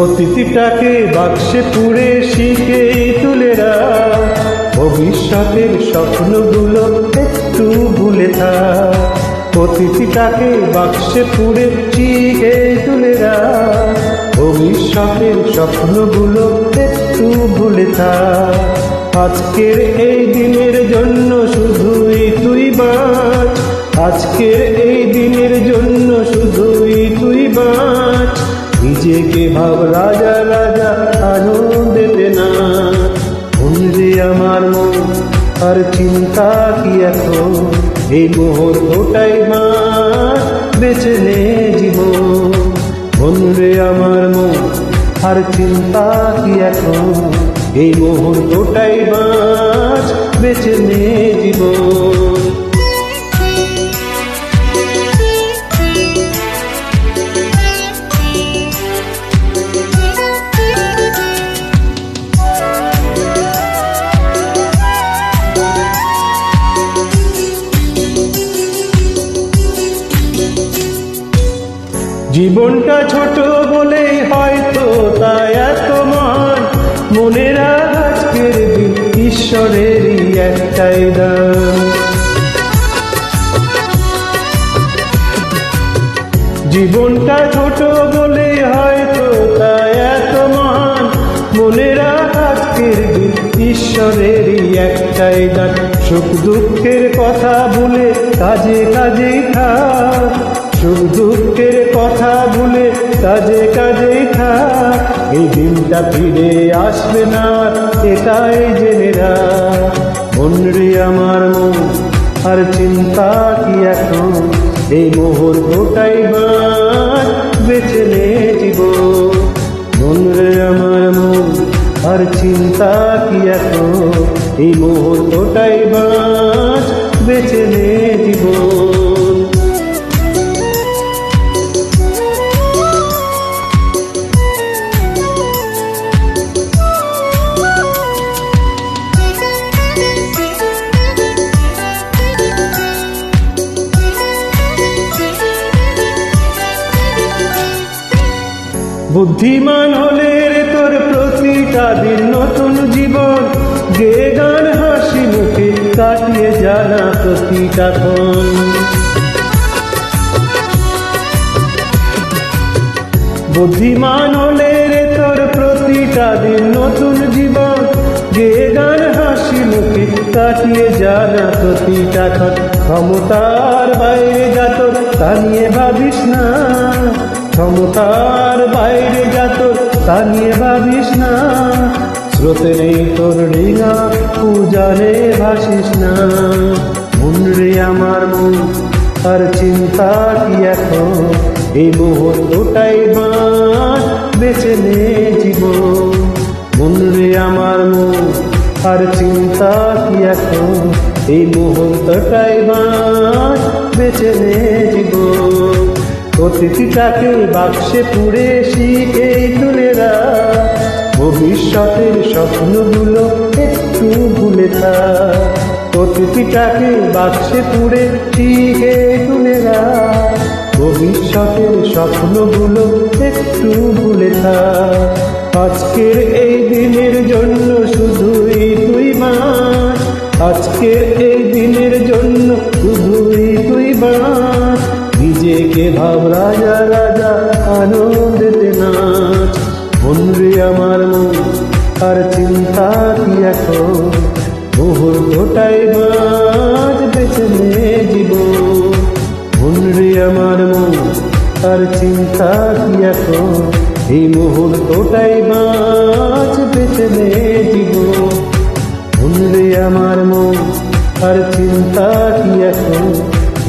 অতীতটাকে বাক্সে পুরে শিখে তুলে রাখ, ভবিষ্যতের স্বপ্নগুলো একটু ভুলে থাক। অতীতটাকে বাক্সে পুরে শিখে তুলে রাখ, ভবিষ্যতের স্বপ্নগুলো একটু ভুলে থাক। আজকের এই দিনের জন্য শুধুই তুই বাঁচ, আজকের এই দিনের জন্য শুধুই তুই বাঁচ। নিজেকে ভাব রাজা রাজা আনন্দেতে না, মনরে আমার মন আর চিন্তা কি এখন, এই মুহূর্তটাই বাঁচ, বেঁচে নে জীবন। মনরে আমার মন আর চিন্তা কি এখন, এই মুহূর্তটাই বাঁচ, বেঁচে নে জীবন। জীবনটা ছোট বলেই হয়তো তাই এত মান, মনে রাখ আজকের দিন ঈশ্বরেরই একটাই দান। জীবনটা ছোট বলেই হয়তো তাই এত মান, মনে রাখ আজকের দিন ঈশ্বরেরই একটাই দান। সুখ দুঃখের কথা ভুলে কাজে কাজেই থাক, সুখ দুঃখের কথা ভুলে কাজে কাজেই থাক। এই দিনটা ফিরে আসবে না এটাই জেনে রাখ, মনরে আমার মন আর চিন্তা কি এখন, এই মুহূর্তটাই বাঁচ, বেঁচে নে জীবন। মনরে আমার মন আর চিন্তা কি এখন, এই মুহূর্তটাই বাঁচ, বেঁচে নে জীবন। বুদ্ধিমান হলে রে তোর প্রতিটা দিন নতুন জীবন, গে গান হাসি মুখে কাটিয়ে জানা প্রতিটা ক্ষণ। বুদ্ধিমান হলে রে তোর প্রতিটা দিন নতুন জীবন, গে গান হাসি মুখে কাটিয়ে জানা প্রতিটা ক্ষণ। ক্ষমতার বাইরে যা তোর তা নিয়ে ভাবিস না, ক্ষমতার বাইরে যা তোর তা নিয়ে ভাবিস না। স্রোতে নেই তোর ডিঙা উজানে ভাসিস না, মনরে আমার মন আর চিন্তা কি এখন, এই মুহূর্তটাই বাঁচ, বেঁচে নে জীবন। মনরে আমার মন আর চিন্তা কি এখন, এই মুহূর্তটাই বাঁচ, বেঁচে নে জীবন। অতীতটাকে বাক্সে পুরে শিখে তুলে রাখ, ভবিষ্যতের স্বপ্নগুলো একটু ভুলে থাক। অতীতটাকে বাক্সে পুরে শিখে তুলে রাখ, ভবিষ্যতের স্বপ্নগুলো একটু ভুলে থাক। আজকের এই দিনের জন্য শুধুই তুই বাঁচ, আজকের এই দিনের জন্য শুধুই তুই বাঁচ। নিজেকে ভাব রাজা রাজা আনন্দেতে নাচ, মনরে আমার মন আর চিন্তা কি এখন, মুহূর্তটাই বাঁচ, বেঁচে নে জীবন। মনরে আমার মন আর চিন্তা কি এখন, এই মুহূর্তটাই বাঁচ, বেঁচে নে জীবন। মনরে আমার মন আর চিন্তা কি এখন,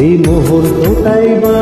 এই মুহূর্তটাই বাঁচ।